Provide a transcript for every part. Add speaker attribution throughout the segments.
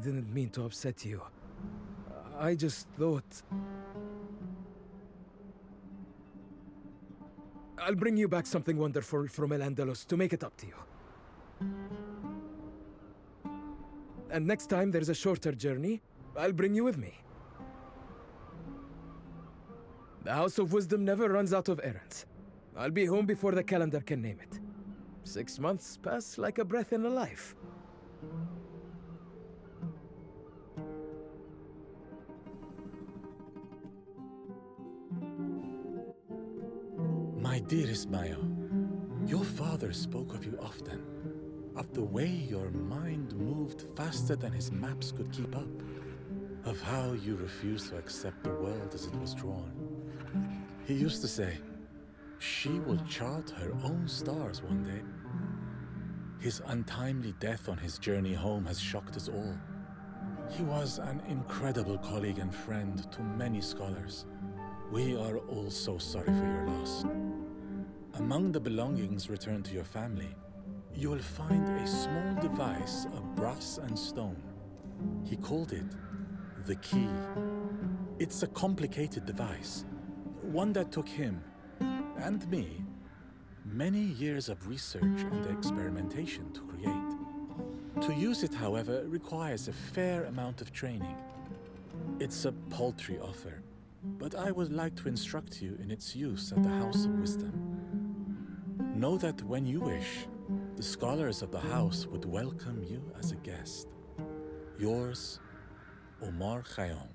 Speaker 1: didn't mean to upset you. I just thought... I'll bring you back something wonderful from El-Andalus to make it up to you. And next time there's a shorter journey, I'll bring you with me. The House of Wisdom never runs out of errands. I'll be home before the calendar can name it. 6 months pass like a breath in a life.
Speaker 2: My dearest Maya, your father spoke of you often, of the way your mind moved faster than his maps could keep up, of how you refused to accept the world as it was drawn. He used to say, she will chart her own stars one day. His untimely death on his journey home has shocked us all. He was an incredible colleague and friend to many scholars. We are all so sorry for your loss. Among the belongings returned to your family, you will find a small device of brass and stone. He called it the key. It's a complicated device, one that took him, and me, many years of research and experimentation to create. To use it, however, requires a fair amount of training. It's a paltry offer, but I would like to instruct you in its use at the House of Wisdom. Know that when you wish, the scholars of the house would welcome you as a guest. Yours, Omar Khayyam.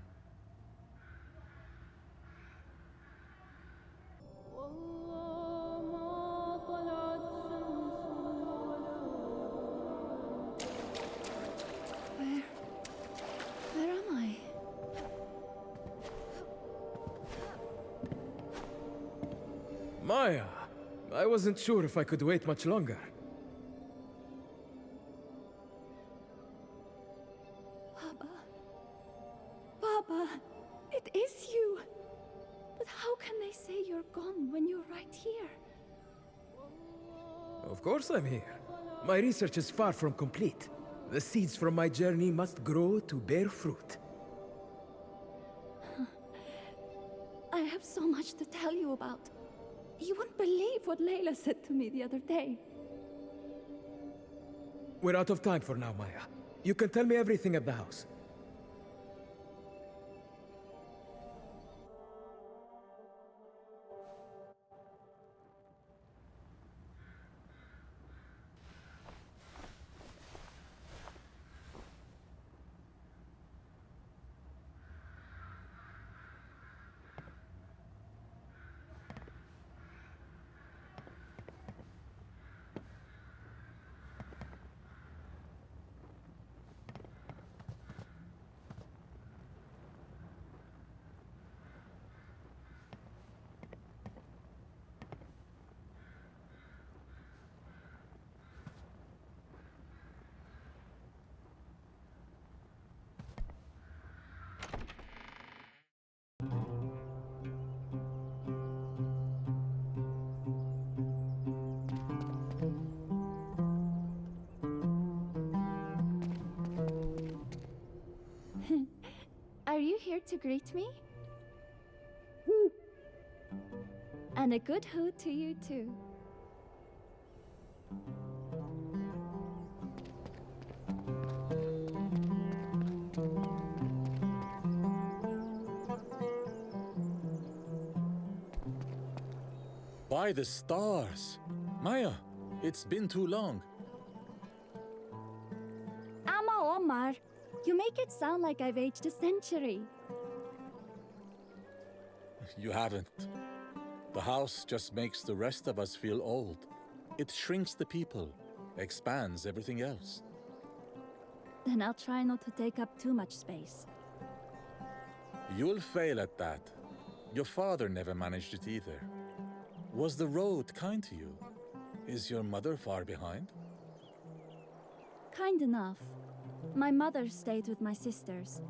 Speaker 3: Where am I?
Speaker 1: Maya, I wasn't sure if I could wait much longer.
Speaker 3: Papa, it is you. But how can they say you're gone when you're right here?
Speaker 1: Of course I'm here. My research is far from complete. The seeds from my journey must grow to bear fruit.
Speaker 3: I have so much to tell you about. You wouldn't believe what Layla said to me the other day.
Speaker 1: We're out of time for now, Maya. You can tell me everything at the house.
Speaker 3: Are you here to greet me? And a good hoot to you too.
Speaker 2: By the stars! Maya, it's been too long.
Speaker 3: Amma Omar, you make it sound like I've aged a century.
Speaker 2: You haven't. The house just makes the rest of us feel old. It shrinks the people, expands everything else.
Speaker 3: Then I'll try not to take up too much space.
Speaker 2: You'll fail at that. Your father never managed it either. Was the road kind to you? Is your mother far behind?
Speaker 3: Kind enough. My mother stayed with my sisters.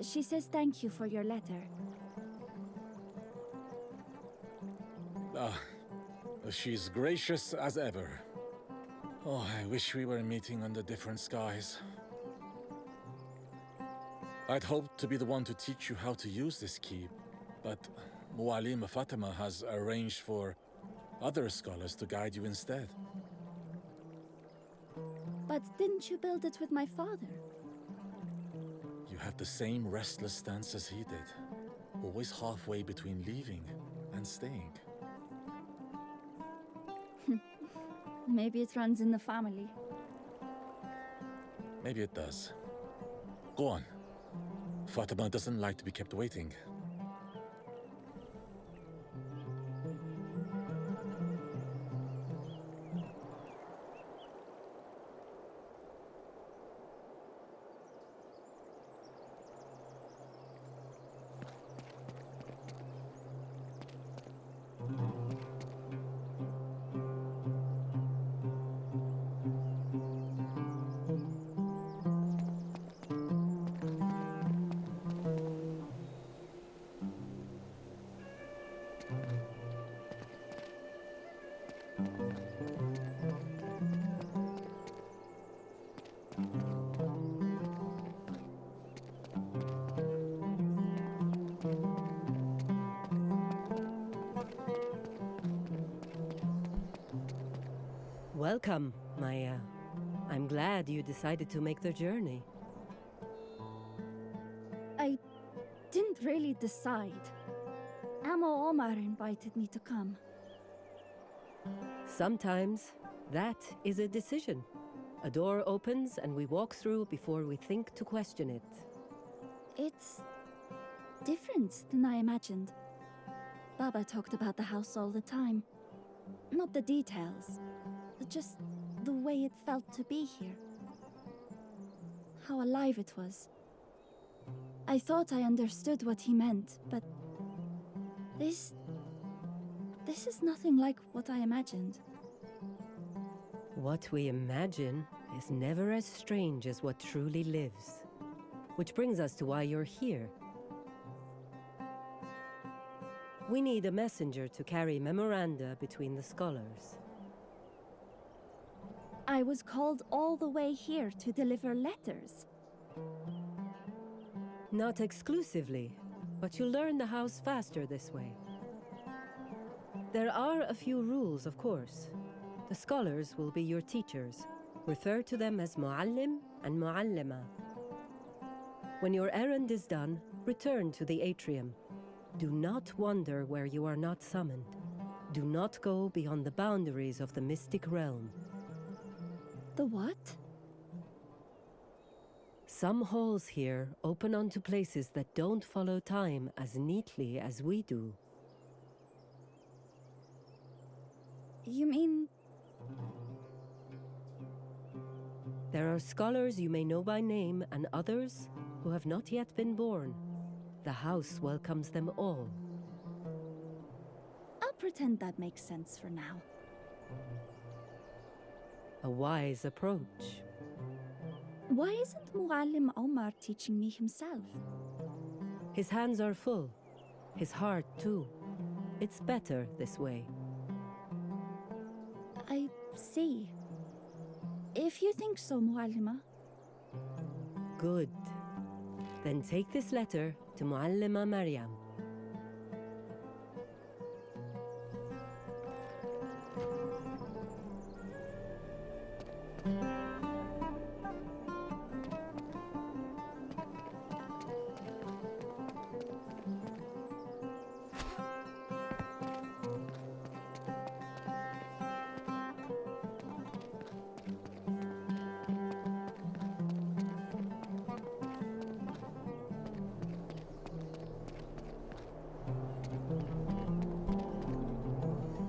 Speaker 3: She says thank you for your letter.
Speaker 2: She's gracious as ever. Oh, I wish we were meeting under different skies. I'd hoped to be the one to teach you how to use this key, but Mualim Fatima has arranged for other scholars to guide you instead.
Speaker 3: But didn't you build it with my father?
Speaker 2: You have the same restless stance as he did, always halfway between leaving and staying.
Speaker 3: Maybe it runs in the family.
Speaker 2: Maybe it does. Go on. Fatima doesn't like to be kept waiting.
Speaker 4: Welcome, Maya. I'm glad you decided to make the journey.
Speaker 3: I didn't really decide. Amo Omar invited me to come.
Speaker 4: Sometimes that is a decision. A door opens and we walk through before we think to question it.
Speaker 3: It's different than I imagined. Baba talked about the house all the time. Not the details, but just the way it felt to be here. How alive it was. I thought I understood what he meant, but this is nothing like what I imagined.
Speaker 4: What we imagine is never as strange as what truly lives. Which brings us to why you're here. We need a messenger to carry memoranda between the scholars.
Speaker 3: I was called all the way here to deliver letters.
Speaker 4: Not exclusively, but you'll learn the house faster this way. There are a few rules, of course. The scholars will be your teachers. Refer to them as Muallim and Muallima. When your errand is done, return to the atrium. Do not wander where you are not summoned. Do not go beyond the boundaries of the mystic realm.
Speaker 3: The what?
Speaker 4: Some halls here open onto places that don't follow time as neatly as we do.
Speaker 3: You mean...
Speaker 4: There are scholars you may know by name and others who have not yet been born. The house welcomes them all.
Speaker 3: I'll pretend that makes sense for now.
Speaker 4: A wise approach.
Speaker 3: Why isn't Muallim Omar teaching me himself?
Speaker 4: His hands are full. His heart, too. It's better this way.
Speaker 3: I see. If you think so, Muallima.
Speaker 4: Good. Then take this letter to Muallima Maryam.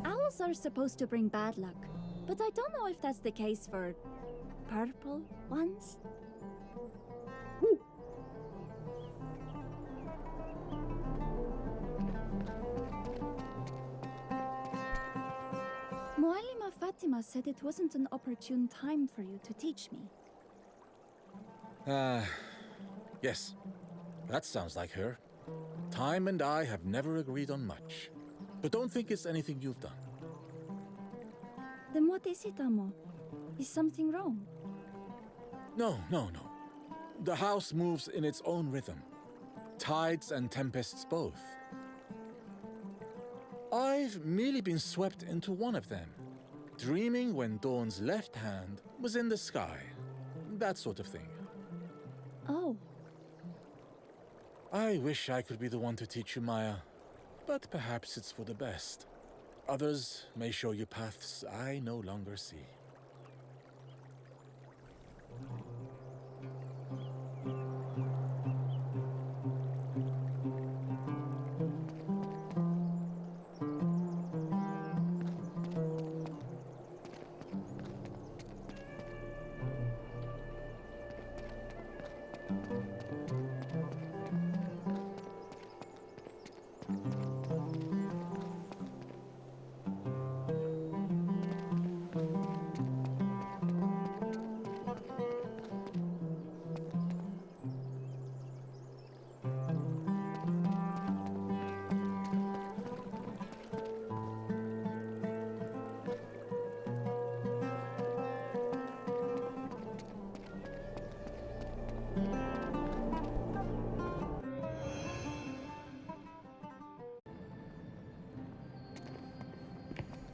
Speaker 3: Owls are supposed to bring bad luck, but I don't know if that's the case for purple ones. Muallima Fatima said it wasn't an opportune time for you to teach me.
Speaker 2: Yes. That sounds like her. Time and I have never agreed on much. But don't think it's anything you've done.
Speaker 3: Then what is it, Amo? Is something wrong?
Speaker 2: No. The house moves in its own rhythm, tides and tempests both. I've merely been swept into one of them, dreaming when dawn's left hand was in the sky. That sort of thing.
Speaker 3: Oh,
Speaker 2: I wish I could be the one to teach you, Maya, but perhaps it's for the best. Others may show you paths I no longer see.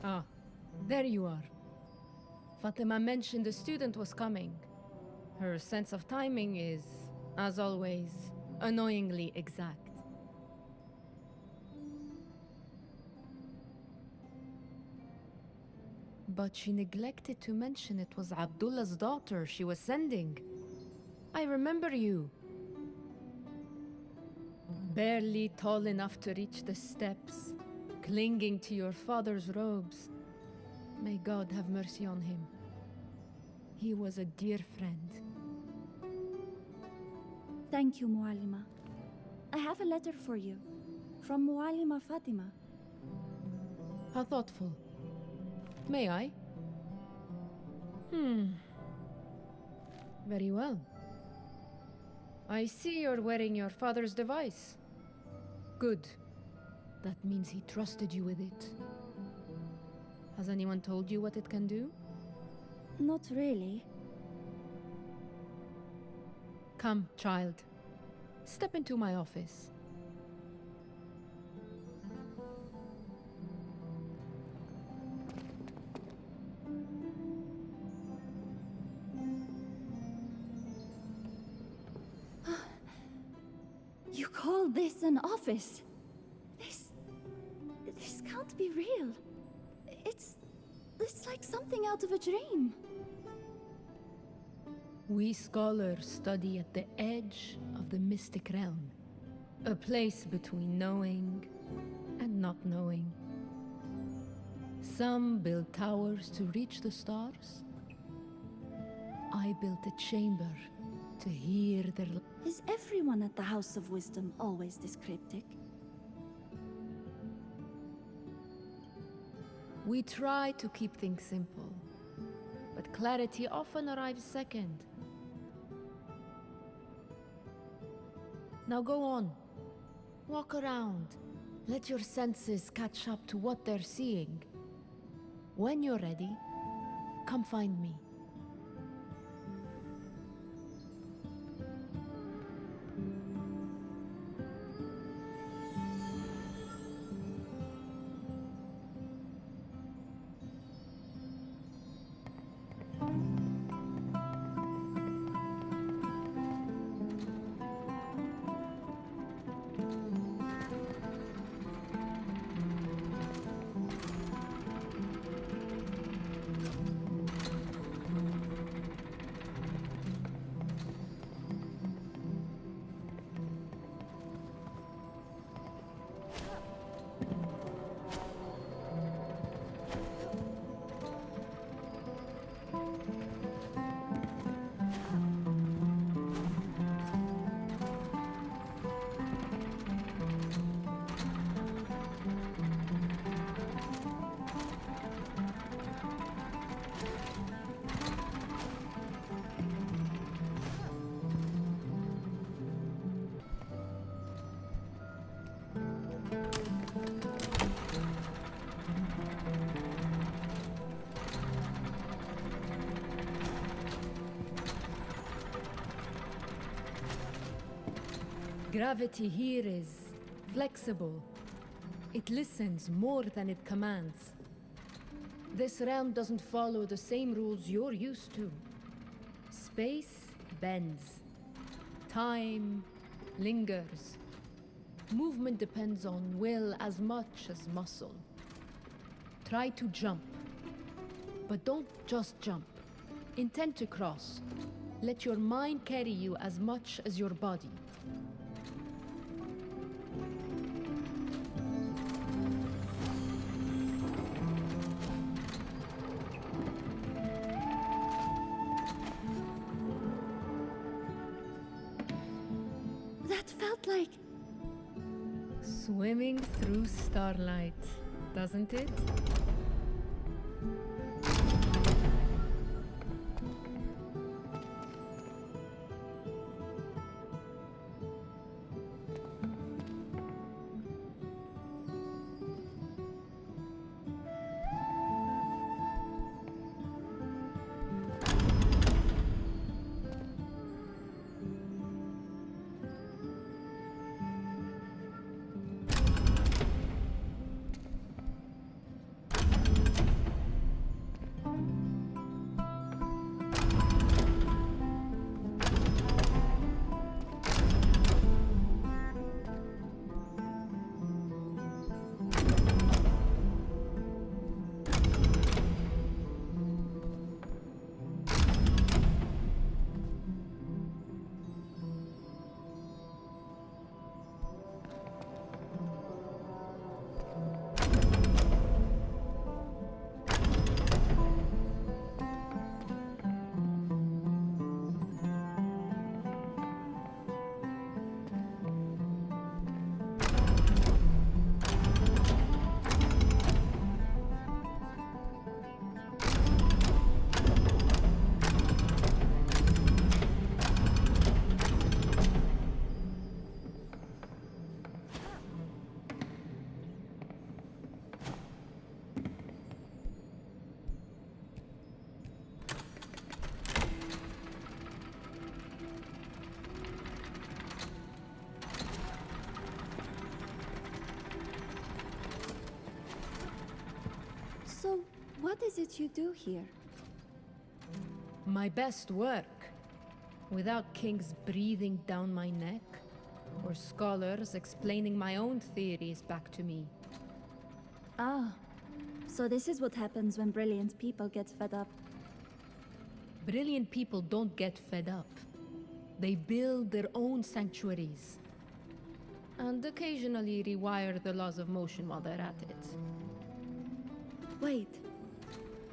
Speaker 5: Ah, there you are. Fatima mentioned the student was coming. Her sense of timing is, as always, annoyingly exact. But she neglected to mention it was Abdullah's daughter she was sending. I remember you. Barely tall enough to reach the steps, clinging to your father's robes. May God have mercy on him. He was a dear friend.
Speaker 3: thank you, Muallima. I have a letter for you. From Muallima Fatima.
Speaker 5: How thoughtful. May I? Very well. I see you're wearing your father's device. Good. That means he trusted you with it. Has anyone told you what it can do?
Speaker 3: Not really.
Speaker 5: Come, child. Step into my office.
Speaker 3: You call this an office? This can't be real. It's like something out of a dream.
Speaker 5: We scholars study at the edge of the mystic realm, a place between knowing and not knowing. Some build towers to reach the stars. I built a chamber to hear their...
Speaker 3: Is everyone at the House of Wisdom always this cryptic?
Speaker 5: We try to keep things simple, but clarity often arrives second. Now go on. Walk around. Let your senses catch up to what they're seeing. When you're ready, come find me. Gravity here is flexible. It listens more than it commands. This realm doesn't follow the same rules you're used to. Space bends. Time lingers. Movement depends on will as much as muscle. Try to jump. But don't just jump. Intend to cross. Let your mind carry you as much as your body.
Speaker 3: That felt like...
Speaker 5: Swimming through starlight, doesn't it?
Speaker 3: So, what is it you do here?
Speaker 5: My best work. Without kings breathing down my neck, or scholars explaining my own theories back to me.
Speaker 3: Ah, so this is what happens when brilliant people get fed up.
Speaker 5: Brilliant people don't get fed up. They build their own sanctuaries. And occasionally rewire the laws of motion while they're at it.
Speaker 3: Wait.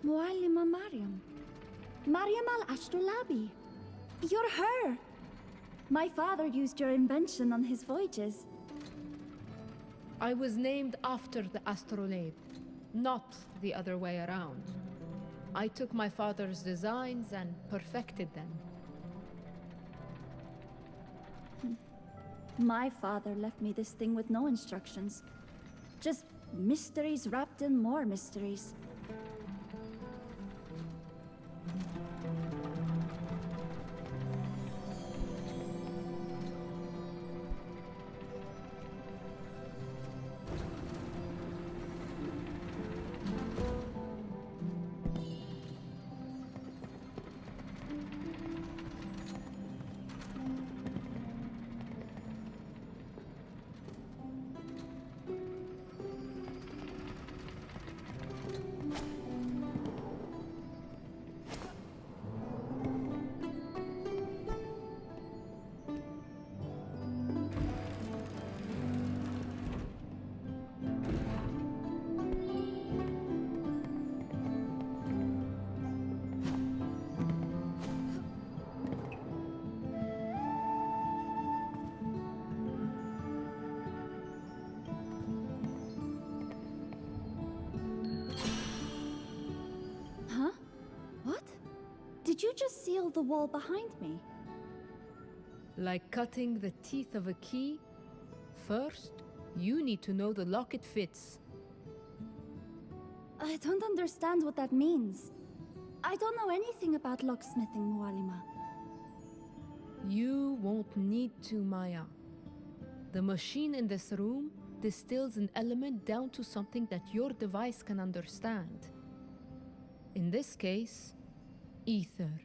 Speaker 3: Muallima Mariam. Mariam al-Ashtulabi. You're her! My father used your invention on his voyages.
Speaker 5: I was named after the astrolabe, not the other way around. I took my father's designs and perfected them.
Speaker 3: My father left me this thing with no instructions. Just mysteries wrapped in more mysteries. Did you just seal the wall behind me?
Speaker 5: Like cutting the teeth of a key, first, you need to know the lock it fits.
Speaker 3: I don't understand what that means. I don't know anything about locksmithing, Muallima.
Speaker 5: You won't need to, Maya. The machine in this room distills an element down to something that your device can understand. In this case, ether,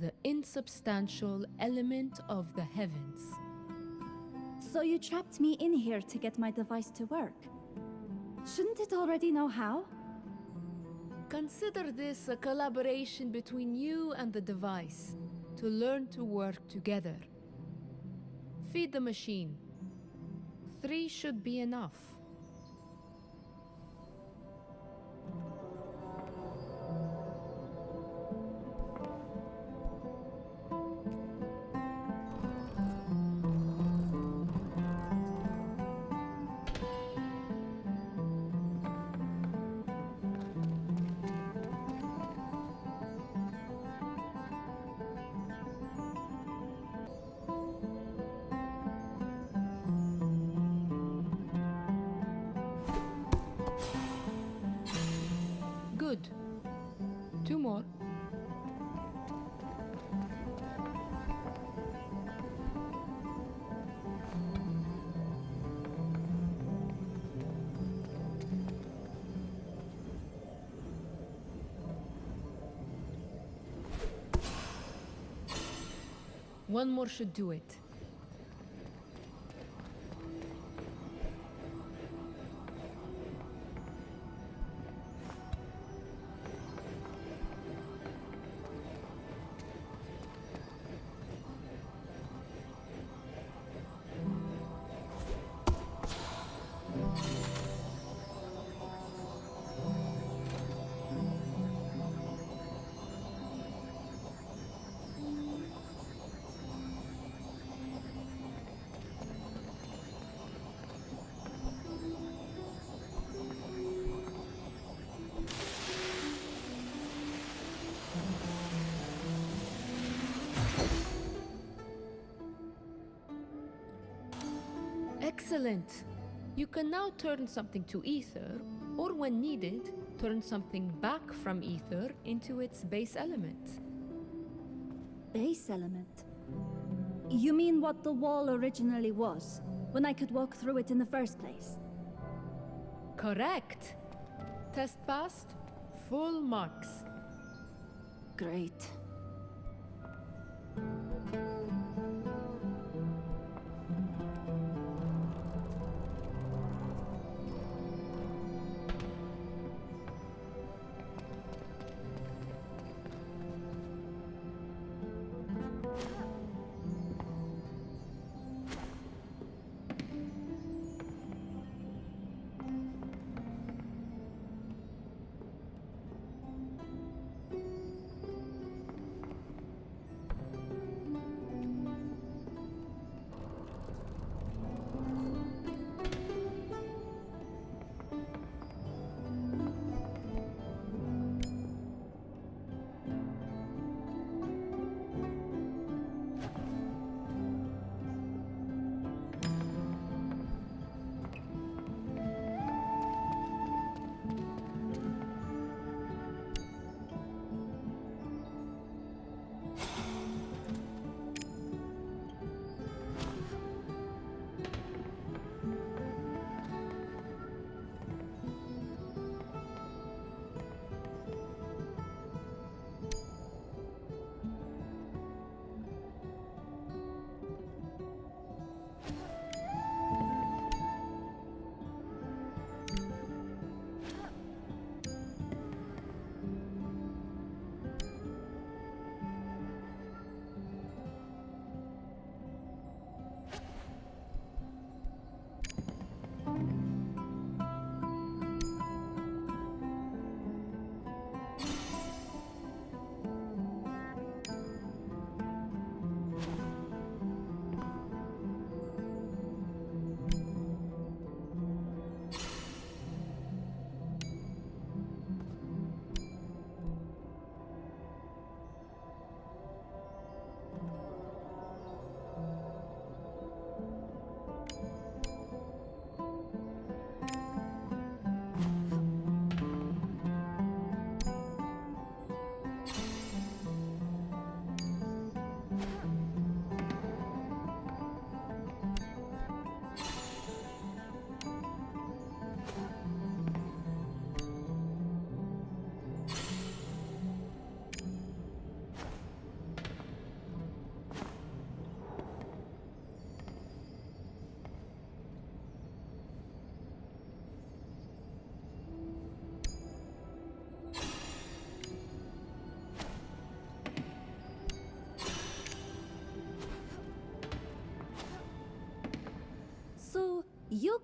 Speaker 5: the insubstantial element of the heavens.
Speaker 3: So you trapped me in here to get my device to work. Shouldn't it already know how?
Speaker 5: Consider this a collaboration between you and the device to learn to work together. Feed the machine. 3 should be enough. Good. 2 more. One more should do it. Excellent. You can now turn something to ether, or when needed, turn something back from ether into its base element.
Speaker 3: Base element? You mean what the wall originally was, when I could walk through it in the first place?
Speaker 5: Correct. Test passed. Full marks.
Speaker 3: Great.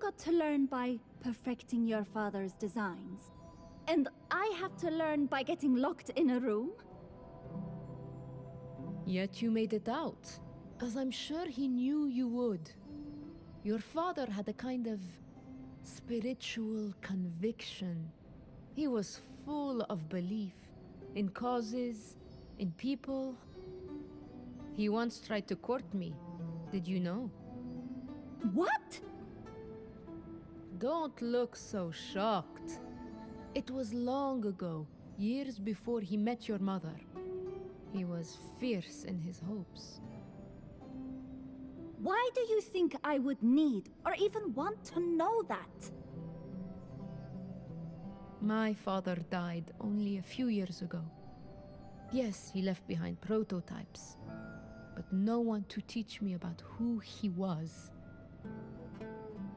Speaker 3: got to learn by perfecting your father's designs. And I have to learn by getting locked in a room?
Speaker 5: Yet you made it out, as I'm sure he knew you would. Your father had a kind of spiritual conviction. He was full of belief in causes, in people. He once tried to court me. Did you know?
Speaker 3: What?
Speaker 5: Don't look so shocked. It was long ago, years before he met your mother. He was fierce in his hopes.
Speaker 3: Why do you think I would need or even want to know that?
Speaker 5: My father died only a few years ago. Yes, he left behind prototypes, but no one to teach me about who he was.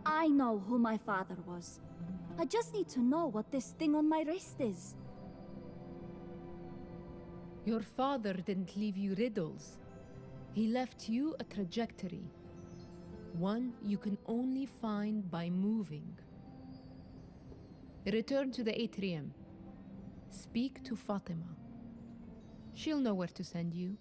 Speaker 3: I know who my father was. I just need to know what this thing on my wrist is.
Speaker 5: Your father didn't leave you riddles. He left you a trajectory. One you can only find by moving. Return to the atrium. Speak to Fatima. She'll know where to send you.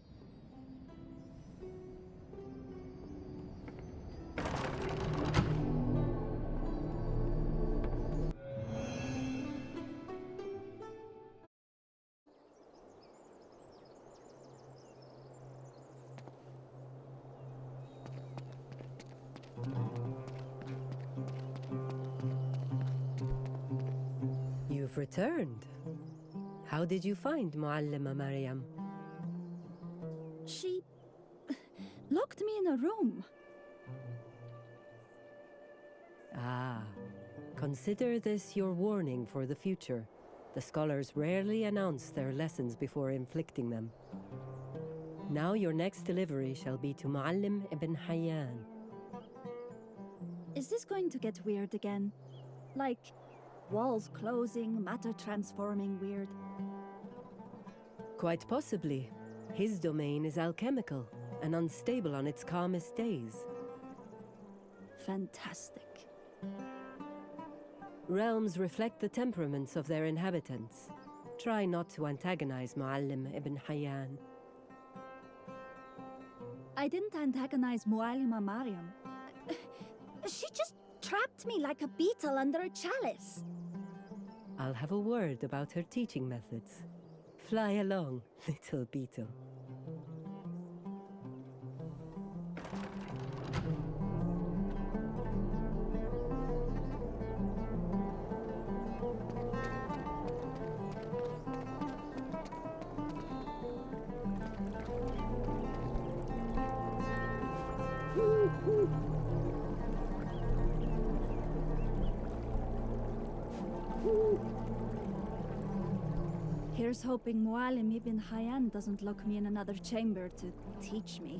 Speaker 4: You've returned. How did you find Muallima Maryam?
Speaker 3: She locked me in a room.
Speaker 4: Ah, consider this your warning for the future. The scholars rarely announce their lessons before inflicting them. Now your next delivery shall be to Muallim ibn Hayyan.
Speaker 3: Is this going to get weird again? Like, walls closing, matter transforming weird?
Speaker 4: Quite possibly. His domain is alchemical and unstable on its calmest days.
Speaker 3: Fantastic.
Speaker 4: Realms reflect the temperaments of their inhabitants. Try not to antagonize Muallim ibn Hayyan.
Speaker 3: I didn't antagonize Muallima Maryam. She just trapped me like a beetle under a chalice.
Speaker 4: I'll have a word about her teaching methods. Fly along, little beetle.
Speaker 3: Here's hoping Muallim ibn Hayyan doesn't lock me in another chamber to teach me.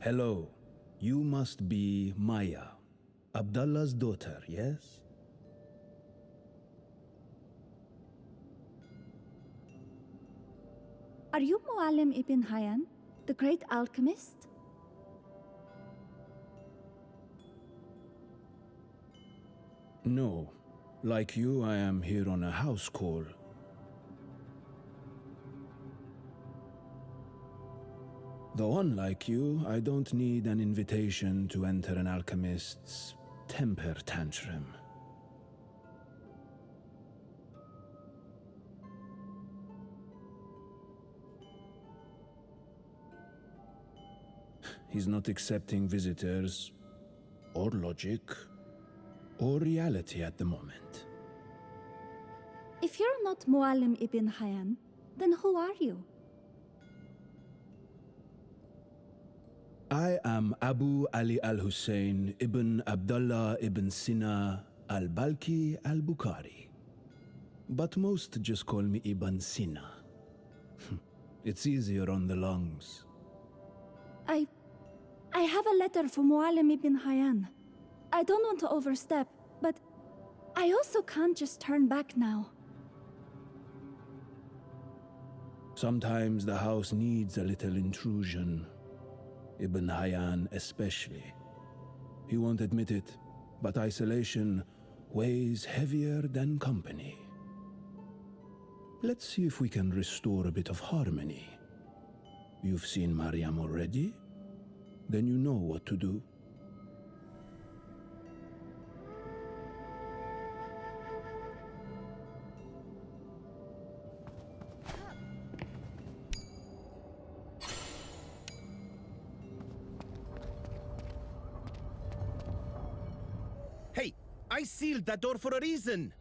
Speaker 6: Hello. You must be Maya, Abdullah's daughter, yes?
Speaker 3: Are you Muallim ibn Hayyan, the great alchemist?
Speaker 6: No. Like you, I am here on a house call. Though unlike you, I don't need an invitation to enter an alchemist's temper tantrum. He's not accepting visitors, or logic, or reality at the moment.
Speaker 3: If you're not Muallim ibn Hayyan, then who are you?
Speaker 6: I am Abu Ali al-Hussein ibn Abdullah ibn Sina al-Balki al-Bukhari. But most just call me Ibn Sina. It's easier on the lungs.
Speaker 3: I have a letter from Mualim ibn Hayyan. I don't want to overstep, but I also can't just turn back now.
Speaker 6: Sometimes the house needs a little intrusion. Ibn Hayyan especially. He won't admit it, but isolation weighs heavier than company. Let's see if we can restore a bit of harmony. You've seen Mariam already? Then you know what to do.
Speaker 7: Hey, I sealed that door for a reason.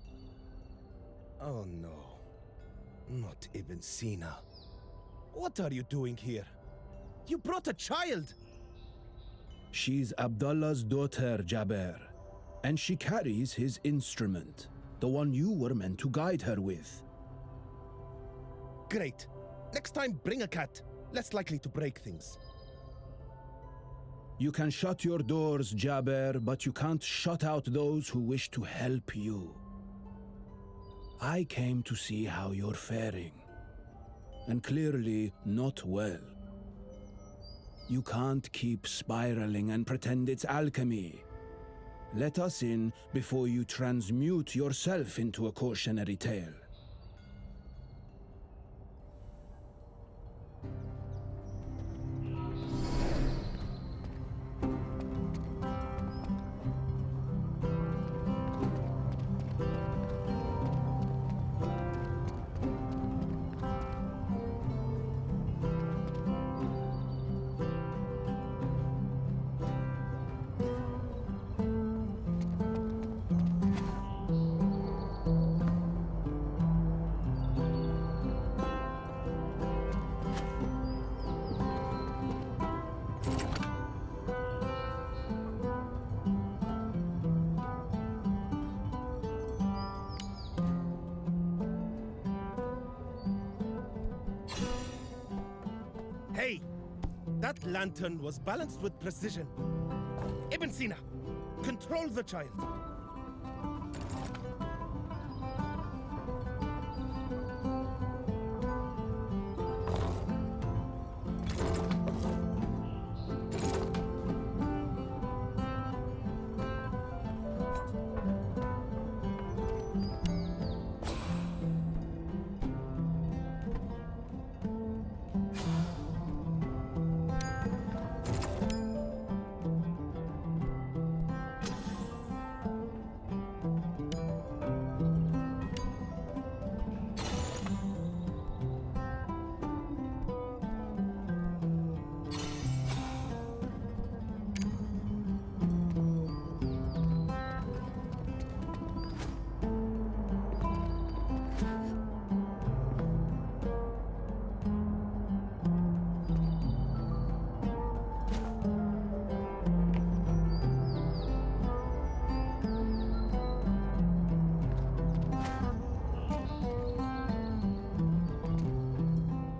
Speaker 7: Oh no. Not Ibn Sina. What are you doing here? You brought a child!
Speaker 6: She's Abdullah's daughter, Jaber, and she carries his instrument, the one you were meant to guide her with.
Speaker 7: Great. Next time, bring a cat. Less likely to break things.
Speaker 6: You can shut your doors, Jaber, but you can't shut out those who wish to help you. I came to see how you're faring, and clearly not well. You can't keep spiraling and pretend it's alchemy. Let us in before you transmute yourself into a cautionary tale.
Speaker 7: Hey! That lantern was balanced with precision. Ibn Sina, control the child.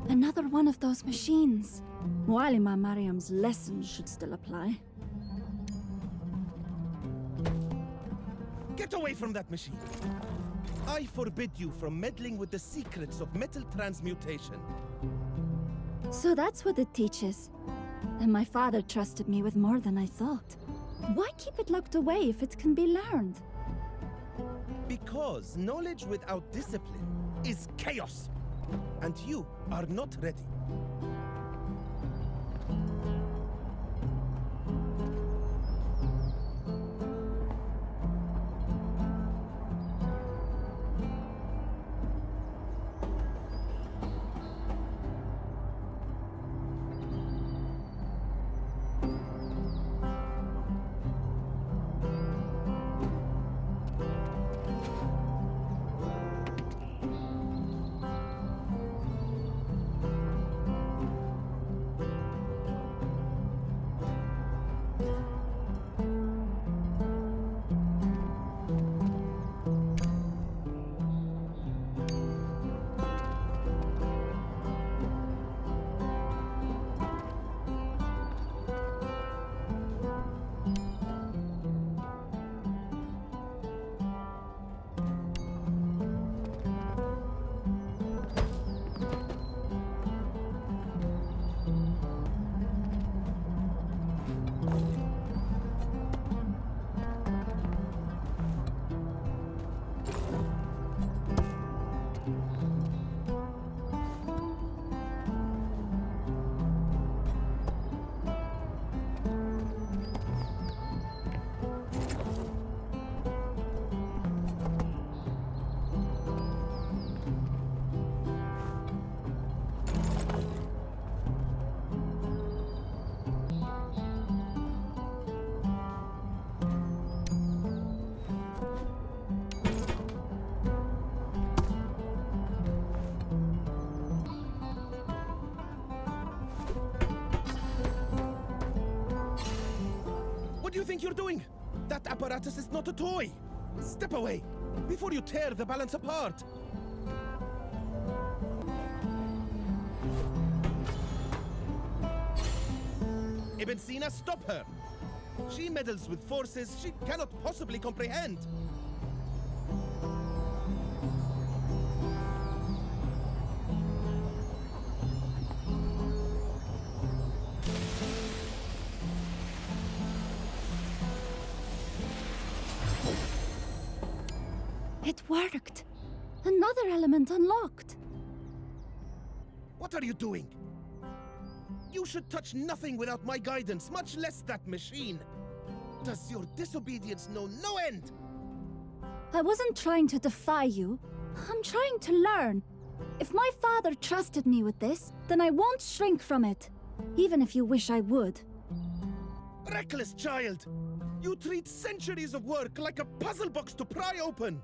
Speaker 3: Another one of those machines. Mualima Mariam's lesson should still apply.
Speaker 7: Get away from that machine. I forbid you from meddling with the secrets of metal transmutation.
Speaker 3: So that's what it teaches. And my father trusted me with more than I thought. Why keep it locked away if it can be learned?
Speaker 7: Because knowledge without discipline is chaos. And you are not ready. you think you're doing? That apparatus is not a toy. Step away, before you tear the balance apart. Ibn Sina, stop her! She meddles with forces she cannot possibly comprehend.
Speaker 3: It worked. Another element unlocked.
Speaker 7: What are you doing? You should touch nothing without my guidance, much less that machine. Does your disobedience know no end?
Speaker 3: I wasn't trying to defy you. I'm trying to learn. If my father trusted me with this, then I won't shrink from it. Even if you wish I would.
Speaker 7: Reckless child! You treat centuries of work like a puzzle box to pry open!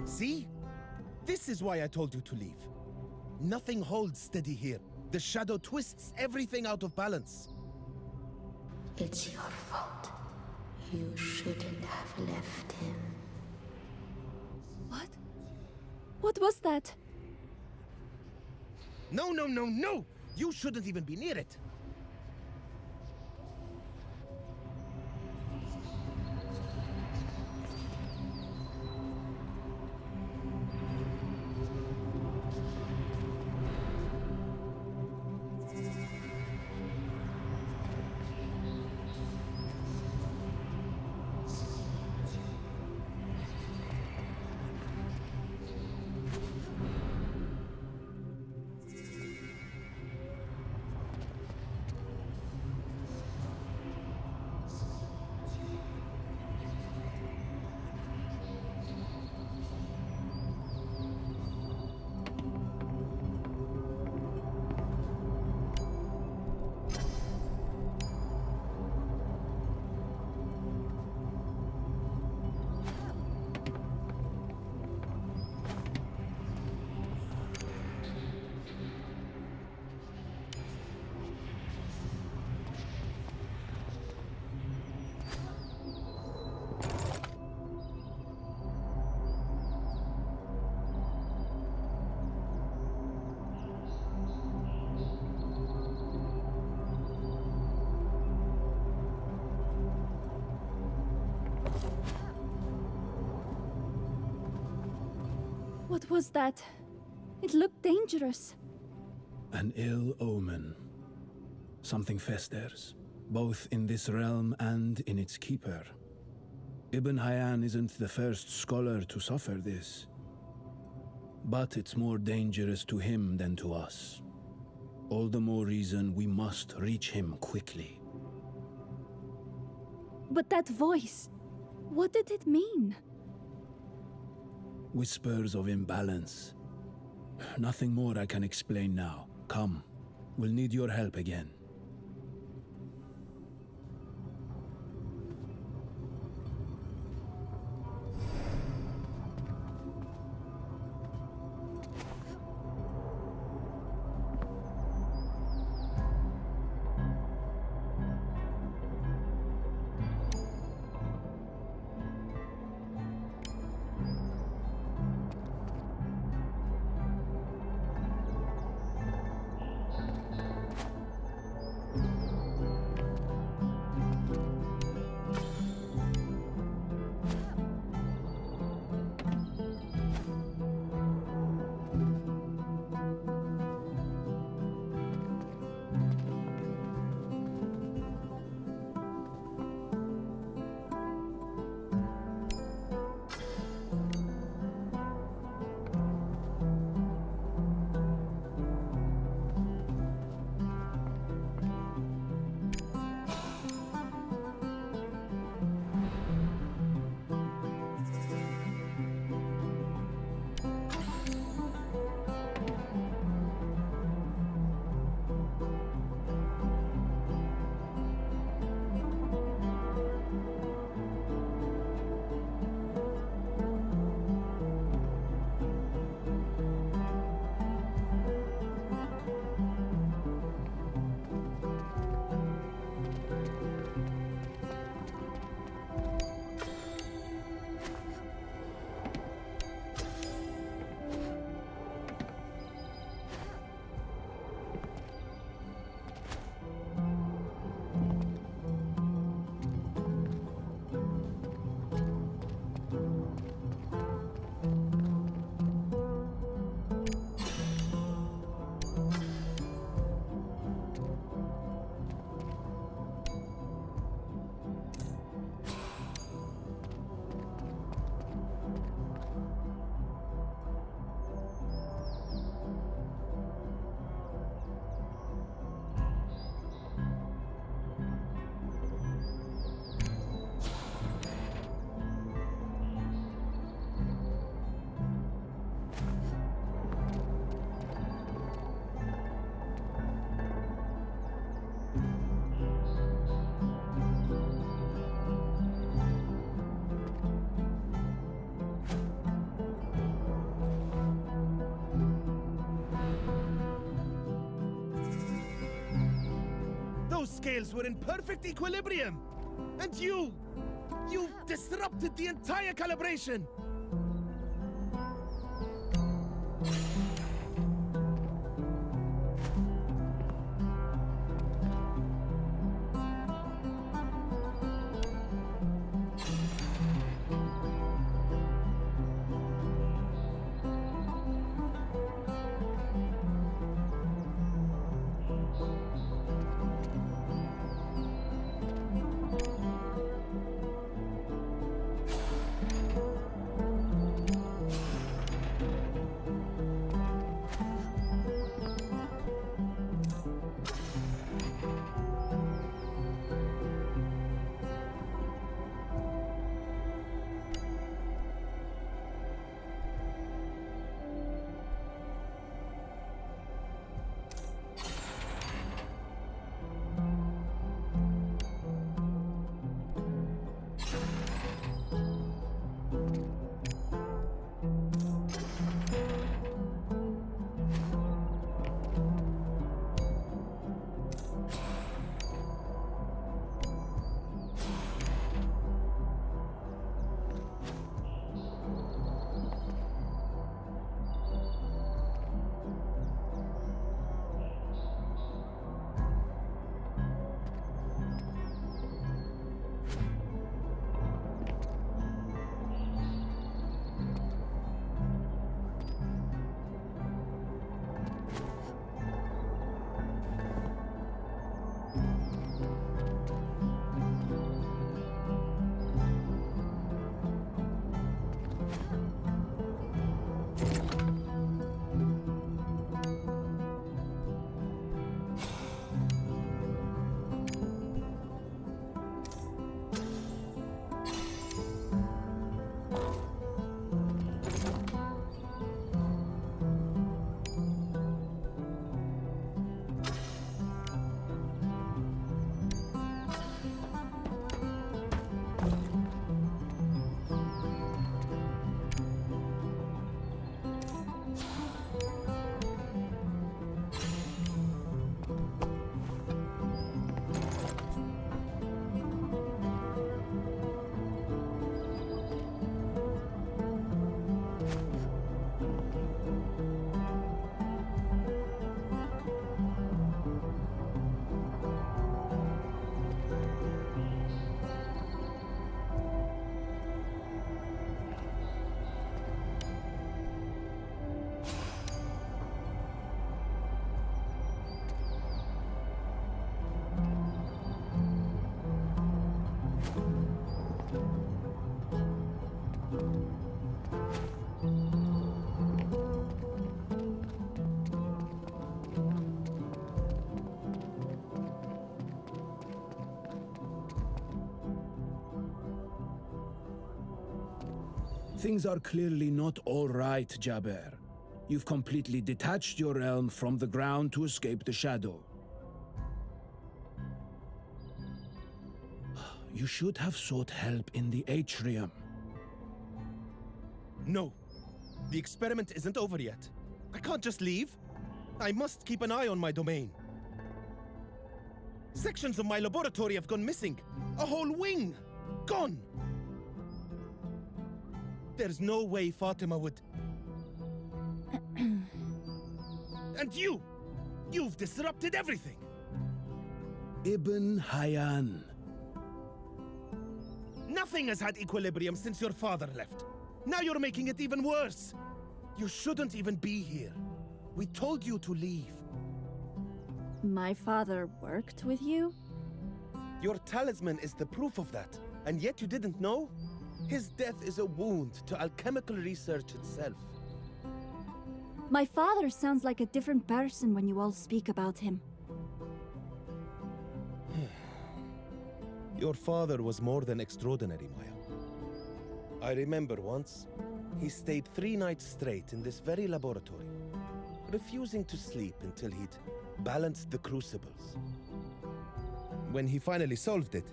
Speaker 7: See? This is why I told you to leave. Nothing holds steady here. The shadow twists everything out of balance.
Speaker 8: It's your fault. You shouldn't have left him.
Speaker 3: What? What was that?
Speaker 7: No, no, no, no! You shouldn't even be near it.
Speaker 3: What was that? It looked dangerous.
Speaker 6: An ill omen. Something festers, both in this realm and in its keeper. Ibn Hayyan isn't the first scholar to suffer this. But it's more dangerous to him than to us. All the more reason we must reach him quickly.
Speaker 3: But that voice, what did it mean?
Speaker 6: Whispers of imbalance. Nothing more I can explain now. Come, we'll need your help again.
Speaker 7: scales were in perfect equilibrium. And you disrupted the entire calibration.
Speaker 6: Things are clearly not all right, Jaber. You've completely detached your realm from the ground to escape the shadow. You should have sought help in the atrium.
Speaker 7: No. The experiment isn't over yet. I can't just leave. I must keep an eye on my domain. Sections of my laboratory have gone missing. A whole wing! Gone! There's no way Fatima would... And you've disrupted everything!
Speaker 6: Ibn Hayyan.
Speaker 7: Nothing has had equilibrium since your father left. Now you're making it even worse. You shouldn't even be here. We told you to leave.
Speaker 3: My father worked with you?
Speaker 7: Your talisman is the proof of that, and yet you didn't know? His death is a wound to alchemical research itself.
Speaker 3: My father sounds like a different person when you all speak about him.
Speaker 7: Your father was more than extraordinary, Maya. I remember once, he stayed 3 nights straight in this very laboratory, refusing to sleep until he'd balanced the crucibles. When he finally solved it,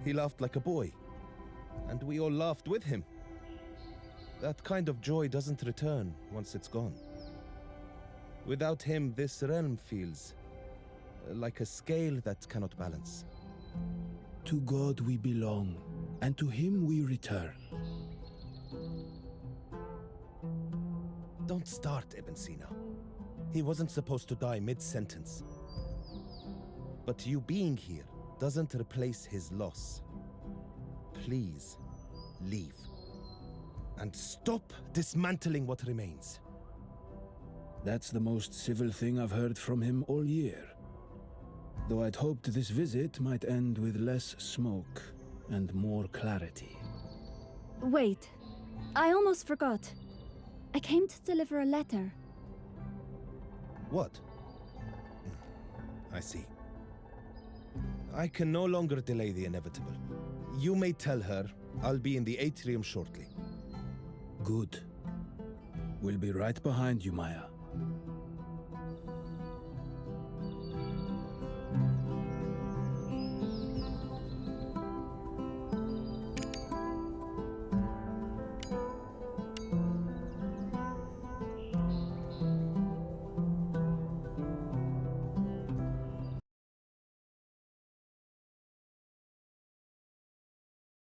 Speaker 7: he laughed like a boy, and we all laughed with him. That kind of joy doesn't return once it's gone. Without him, this realm feels like a scale that cannot balance.
Speaker 6: To God we belong, and to him we return.
Speaker 7: Don't start, Ibn Sina. He wasn't supposed to die mid-sentence. But you being here doesn't replace his loss. Please, leave. And stop dismantling what remains.
Speaker 6: That's the most civil thing I've heard from him all year. Though I'd hoped this visit might end with less smoke and more clarity.
Speaker 3: Wait, I almost forgot. I came to deliver a letter.
Speaker 7: What? I see. I can no longer delay the inevitable. You may tell her I'll be in the atrium shortly.
Speaker 6: Good. We'll be right behind you, Maya.